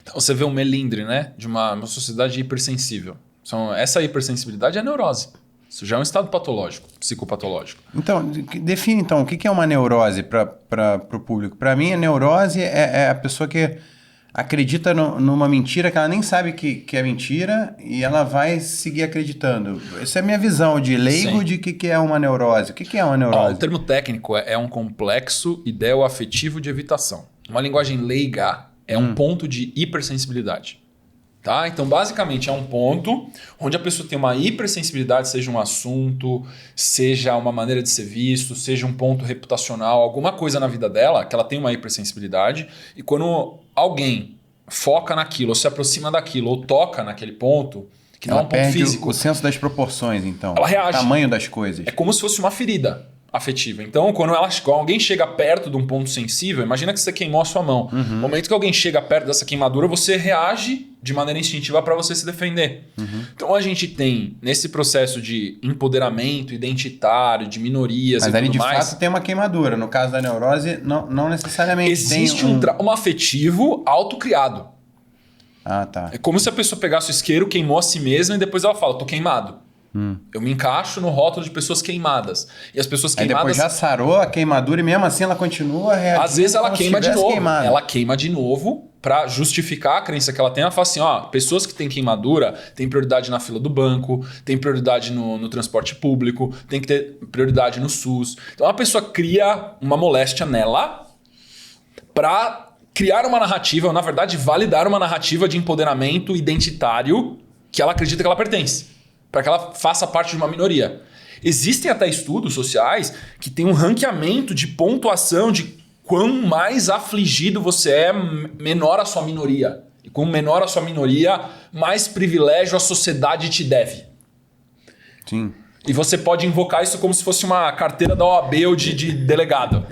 Então você vê um melindre, né? De uma sociedade hipersensível. Essa hipersensibilidade é neurose. Isso já é um estado patológico, psicopatológico. Então, define então, o que é uma neurose para o público? Para mim, a neurose é a pessoa que acredita numa mentira que ela nem sabe que é mentira e ela vai seguir acreditando. Essa é a minha visão de leigo. Sim. De que é uma neurose. O que é uma neurose? O termo técnico é um complexo ideo-afetivo de evitação. Uma linguagem leiga é um ponto de hipersensibilidade. Tá? Então, basicamente, é um ponto onde a pessoa tem uma hipersensibilidade, seja um assunto, seja uma maneira de ser visto, seja um ponto reputacional, alguma coisa na vida dela que ela tem uma hipersensibilidade. E quando alguém foca naquilo, ou se aproxima daquilo, ou toca naquele ponto, que não é um ponto físico. O senso das proporções, então. Ela reage. O tamanho das coisas. É como se fosse uma ferida afetiva. Então, quando alguém chega perto de um ponto sensível, imagina que você queimou a sua mão. No momento que alguém chega perto dessa queimadura, você reage de maneira instintiva para você se defender. Então, a gente tem, nesse processo de empoderamento identitário, de minorias e tudo mais... Mas ali, de fato, tem uma queimadura. No caso da neurose, não necessariamente existe um trauma afetivo autocriado. Ah, tá. É como se a pessoa pegasse o isqueiro, queimou a si mesma e depois ela fala, tô queimado. Eu me encaixo no rótulo de pessoas queimadas. E as pessoas queimadas... Aí depois já sarou a queimadura e mesmo assim ela continua reagindo. Às vezes ela queima de novo. Queimado. Ela queima de novo para justificar a crença que ela tem. Ela fala assim, pessoas que têm queimadura têm prioridade na fila do banco, têm prioridade no transporte público, tem que ter prioridade no SUS. Então a pessoa cria uma moléstia nela para criar uma narrativa, ou na verdade validar uma narrativa de empoderamento identitário que ela acredita que ela pertence. Para que ela faça parte de uma minoria. Existem até estudos sociais que têm um ranqueamento de pontuação de quão mais afligido você é, menor a sua minoria. E quanto menor a sua minoria, mais privilégio a sociedade te deve. Sim. E você pode invocar isso como se fosse uma carteira da OAB ou de delegado.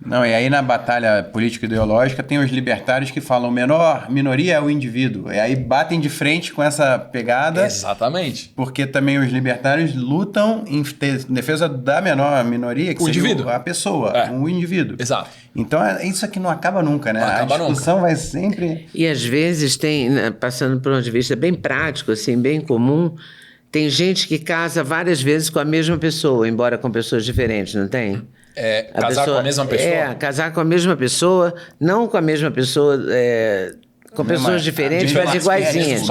Não, e aí na batalha político-ideológica tem os libertários que falam menor minoria é o indivíduo. E aí batem de frente com essa pegada. Exatamente. Porque também os libertários lutam em defesa da menor minoria, que o seria indivíduo. A pessoa, o indivíduo. Exato. Então isso aqui não acaba nunca, né? Não acaba a discussão nunca. vai sempre... E às vezes tem, passando por um ponto de vista bem prático, assim, bem comum, tem gente que casa várias vezes com a mesma pessoa, embora com pessoas diferentes, não tem? Casar com a mesma pessoa? Casar com a mesma pessoa, não com a mesma pessoa, com pessoas diferentes, mas iguaizinhas.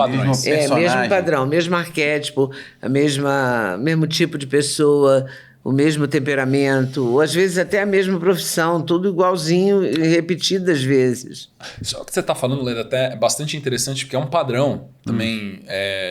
Mesmo padrão, mesmo arquétipo, mesmo tipo de pessoa, o mesmo temperamento, ou às vezes até a mesma profissão, tudo igualzinho e repetidas vezes. Só que você está falando, Leda, até é bastante interessante, porque é um padrão também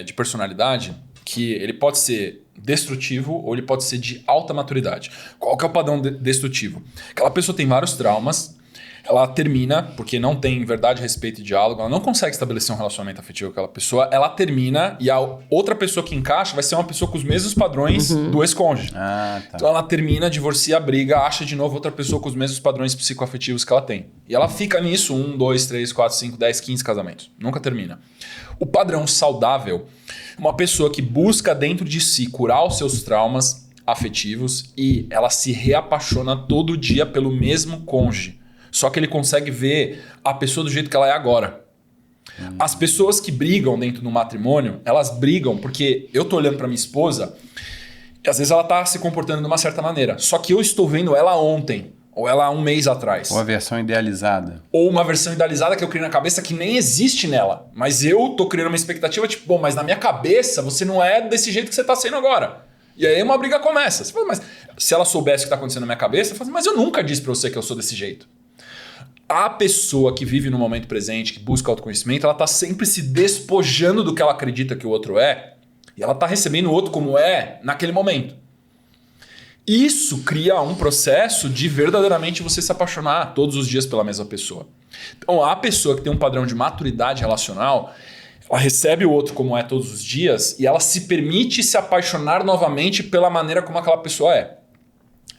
de personalidade que ele pode ser destrutivo ou ele pode ser de alta maturidade. Qual que é o padrão destrutivo? Aquela pessoa tem vários traumas, ela termina, porque não tem verdade, respeito e diálogo, ela não consegue estabelecer um relacionamento afetivo com aquela pessoa, ela termina e a outra pessoa que encaixa vai ser uma pessoa com os mesmos padrões do ex-cônjuge. Tá. Então ela termina, divorcia, briga, acha de novo outra pessoa com os mesmos padrões psicoafetivos que ela tem. E ela fica nisso 1, 2, 3, 4, 5, 10, 15 casamentos. Nunca termina. O padrão saudável, uma pessoa que busca dentro de si curar os seus traumas afetivos e ela se reapaixona todo dia pelo mesmo cônjuge. Só que ele consegue ver a pessoa do jeito que ela é agora. As pessoas que brigam dentro do matrimônio, elas brigam porque eu tô olhando pra minha esposa e às vezes ela tá se comportando de uma certa maneira. Só que eu estou vendo ela ontem, ou ela há um mês atrás. Ou a versão idealizada. Ou uma versão idealizada que eu criei na cabeça que nem existe nela. Mas eu tô criando uma expectativa tipo, bom, mas na minha cabeça você não é desse jeito que você tá sendo agora. E aí uma briga começa. Você fala, mas se ela soubesse o que tá acontecendo na minha cabeça, eu falo, mas eu nunca disse pra você que eu sou desse jeito. A pessoa que vive no momento presente, que busca autoconhecimento, ela tá sempre se despojando do que ela acredita que o outro é. E ela tá recebendo o outro como é naquele momento. Isso cria um processo de verdadeiramente você se apaixonar todos os dias pela mesma pessoa. Então, a pessoa que tem um padrão de maturidade relacional, ela recebe o outro como é todos os dias e ela se permite se apaixonar novamente pela maneira como aquela pessoa é.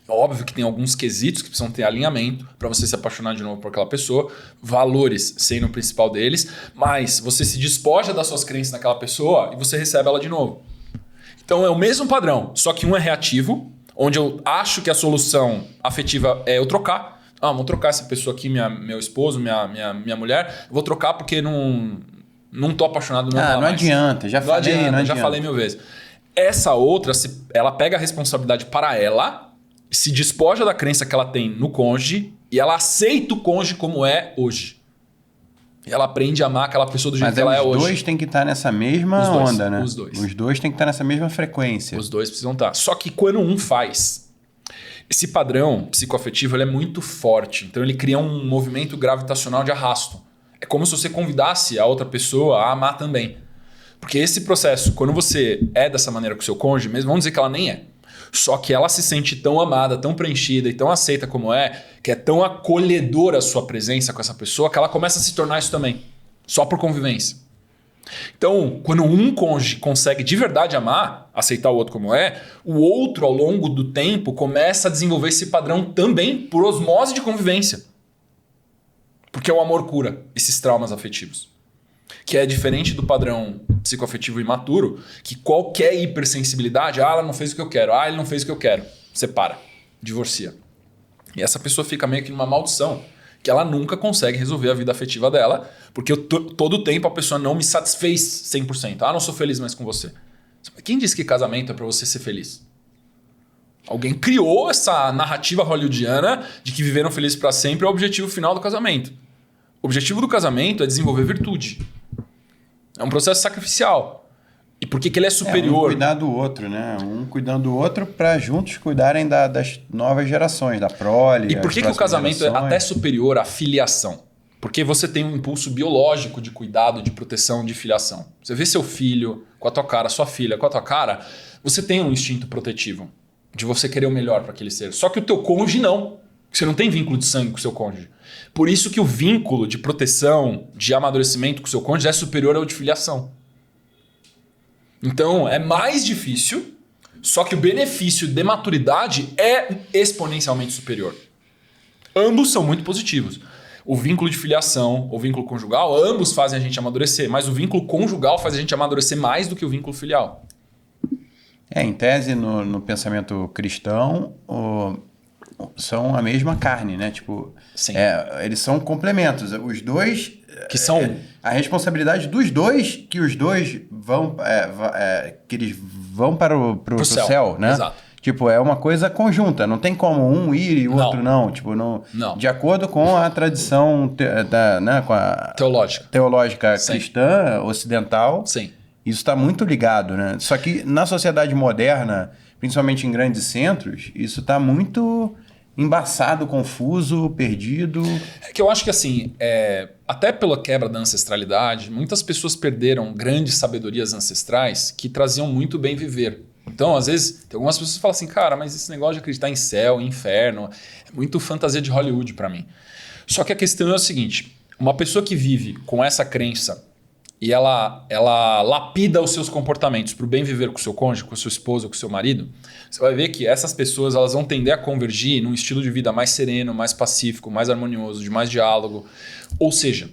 Óbvio que tem alguns quesitos que precisam ter alinhamento para você se apaixonar de novo por aquela pessoa, valores sendo o principal deles, mas você se despoja das suas crenças naquela pessoa e você recebe ela de novo. Então é o mesmo padrão, só que um é reativo, onde eu acho que a solução afetiva é eu trocar. vamos trocar essa pessoa aqui, meu esposo, minha mulher, eu vou trocar porque não tô apaixonado. Não adianta, já falei 1000 vezes. Essa outra, ela pega a responsabilidade para ela, se despoja da crença que ela tem no cônjuge e ela aceita o cônjuge como é hoje. E ela aprende a amar aquela pessoa do jeito que ela é hoje. Os dois têm que estar nessa mesma onda, né? Os dois. Os dois têm que estar nessa mesma frequência. Os dois precisam estar. Só que quando um faz, esse padrão psicoafetivo ele é muito forte. Então ele cria um movimento gravitacional de arrasto. É como se você convidasse a outra pessoa a amar também. Porque esse processo, quando você é dessa maneira com o seu cônjuge, mesmo vamos dizer que ela nem é. Só que ela se sente tão amada, tão preenchida e tão aceita como é, que é tão acolhedora a sua presença com essa pessoa, que ela começa a se tornar isso também. Só por convivência. Então, quando um cônjuge consegue de verdade amar, aceitar o outro como é, o outro, ao longo do tempo, começa a desenvolver esse padrão também por osmose de convivência. Porque o amor cura esses traumas afetivos. Que é diferente do padrão psicoafetivo imaturo, que qualquer hipersensibilidade, ela não fez o que eu quero, ele não fez o que eu quero. Separa, divorcia. E essa pessoa fica meio que numa maldição, que ela nunca consegue resolver a vida afetiva dela, porque todo o tempo a pessoa não me satisfez 100%. Não sou feliz mais com você. Quem disse que casamento é para você ser feliz? Alguém criou essa narrativa hollywoodiana de que viveram felizes para sempre é o objetivo final do casamento. O objetivo do casamento é desenvolver virtude. É um processo sacrificial. E por que ele é superior? Um cuidar do outro, né? Um cuidando do outro para juntos cuidarem das novas gerações, da prole. E por que o casamento é até superior à filiação? Porque você tem um impulso biológico de cuidado, de proteção, de filiação. Você vê seu filho com a tua cara, sua filha com a tua cara, você tem um instinto protetivo de você querer o melhor para aquele ser. Só que o teu cônjuge não. Você não tem vínculo de sangue com o seu cônjuge. Por isso que o vínculo de proteção, de amadurecimento com o seu cônjuge é superior ao de filiação. Então, é mais difícil, só que o benefício de maturidade é exponencialmente superior. Ambos são muito positivos. O vínculo de filiação, o vínculo conjugal, ambos fazem a gente amadurecer, mas o vínculo conjugal faz a gente amadurecer mais do que o vínculo filial. Em tese, no pensamento cristão, são a mesma carne, né? Tipo, eles são complementos. Os dois... Que são... a responsabilidade dos dois, que os dois vão... que eles vão para o céu, né? Exato. Tipo, é uma coisa conjunta. Não tem como um ir e o outro não. Tipo, não. De acordo com a tradição com a teológica cristã, ocidental, sim. Isso está muito ligado, né? Só que na sociedade moderna, principalmente em grandes centros, isso está muito embaçado, confuso, perdido. É que eu acho que assim, até pela quebra da ancestralidade, muitas pessoas perderam grandes sabedorias ancestrais que traziam muito bem viver. Então, às vezes, tem algumas pessoas que falam assim, cara, mas esse negócio de acreditar em céu, em inferno, é muito fantasia de Hollywood para mim. Só que a questão é o seguinte, uma pessoa que vive com essa crença e ela lapida os seus comportamentos para o bem viver com o seu cônjuge, com a sua esposa, com o seu marido, você vai ver que essas pessoas elas vão tender a convergir num estilo de vida mais sereno, mais pacífico, mais harmonioso, de mais diálogo. Ou seja,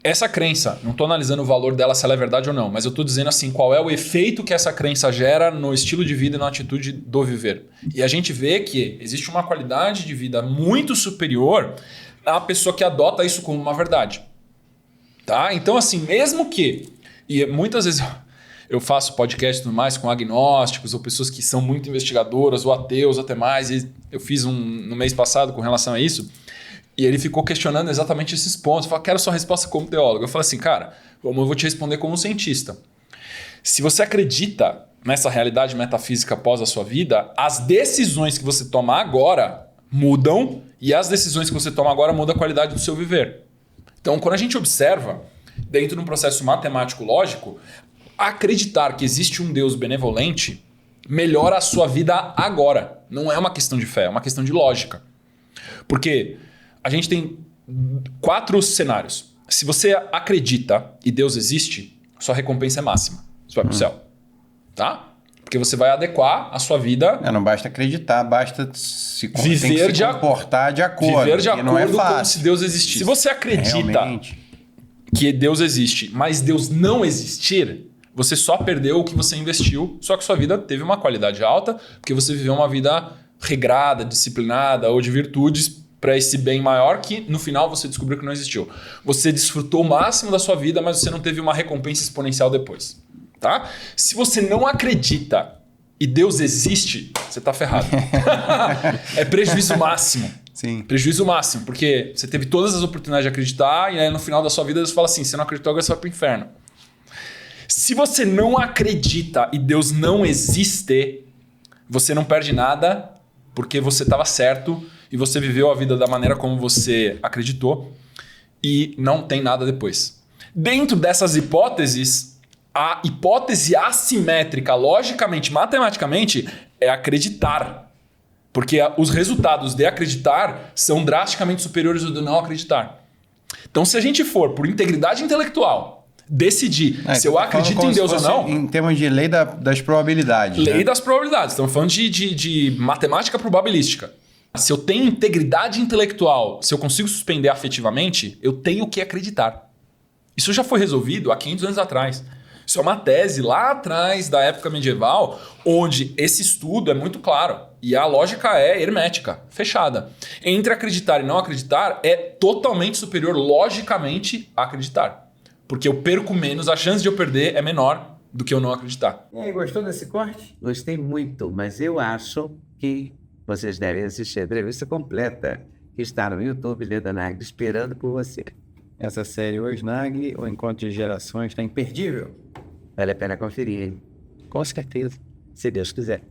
essa crença, não estou analisando o valor dela, se ela é verdade ou não, mas eu estou dizendo assim, qual é o efeito que essa crença gera no estilo de vida e na atitude do viver. E a gente vê que existe uma qualidade de vida muito superior à pessoa que adota isso como uma verdade. Tá? Então, assim, mesmo que... E muitas vezes eu faço podcast e tudo mais com agnósticos ou pessoas que são muito investigadoras ou ateus até mais. E eu fiz no mês passado com relação a isso. E ele ficou questionando exatamente esses pontos. Eu falei, quero sua resposta como teólogo. Eu falei assim, cara, eu vou te responder como cientista. Se você acredita nessa realidade metafísica após a sua vida, as decisões que você toma agora mudam e as decisões que você toma agora mudam a qualidade do seu viver. Então, quando a gente observa, dentro de um processo matemático-lógico, acreditar que existe um Deus benevolente melhora a sua vida agora. Não é uma questão de fé, é uma questão de lógica. Porque a gente tem 4 cenários. Se você acredita e Deus existe, sua recompensa é máxima. Você vai para o céu. Tá? Porque você vai adequar a sua vida... Não basta acreditar, basta se comportar de acordo. Viver de acordo como se Deus existisse. Se você acredita que Deus existe, mas Deus não existir, você só perdeu o que você investiu, só que sua vida teve uma qualidade alta, porque você viveu uma vida regrada, disciplinada ou de virtudes para esse bem maior que no final você descobriu que não existiu. Você desfrutou o máximo da sua vida, mas você não teve uma recompensa exponencial depois. Tá? Se você não acredita e Deus existe, você tá ferrado. É prejuízo máximo. Sim. Prejuízo máximo, porque você teve todas as oportunidades de acreditar e aí no final da sua vida você fala assim, você não acreditou, agora você vai pro inferno. Se você não acredita e Deus não existe, você não perde nada porque você estava certo e você viveu a vida da maneira como você acreditou e não tem nada depois. Dentro dessas hipóteses, a hipótese assimétrica, logicamente, matematicamente, é acreditar. Porque os resultados de acreditar são drasticamente superiores ao de não acreditar. Então, se a gente for por integridade intelectual decidir se eu acredito em Deus ou não... Em termos de lei das probabilidades. Lei das probabilidades. Estamos falando de matemática probabilística. Se eu tenho integridade intelectual, se eu consigo suspender afetivamente, eu tenho que acreditar. Isso já foi resolvido há 500 anos atrás. Isso é uma tese lá atrás da época medieval, onde esse estudo é muito claro. E a lógica é hermética, fechada. Entre acreditar e não acreditar é totalmente superior, logicamente, a acreditar. Porque eu perco menos, a chance de eu perder é menor do que eu não acreditar. E aí, gostou desse corte? Gostei muito, mas eu acho que vocês devem assistir a entrevista completa, que está no YouTube, Leda Nagli, esperando por você. Essa série Hoje Nagli, o Encontro de Gerações, está imperdível. Vale a pena conferir, hein? Com certeza. Se Deus quiser.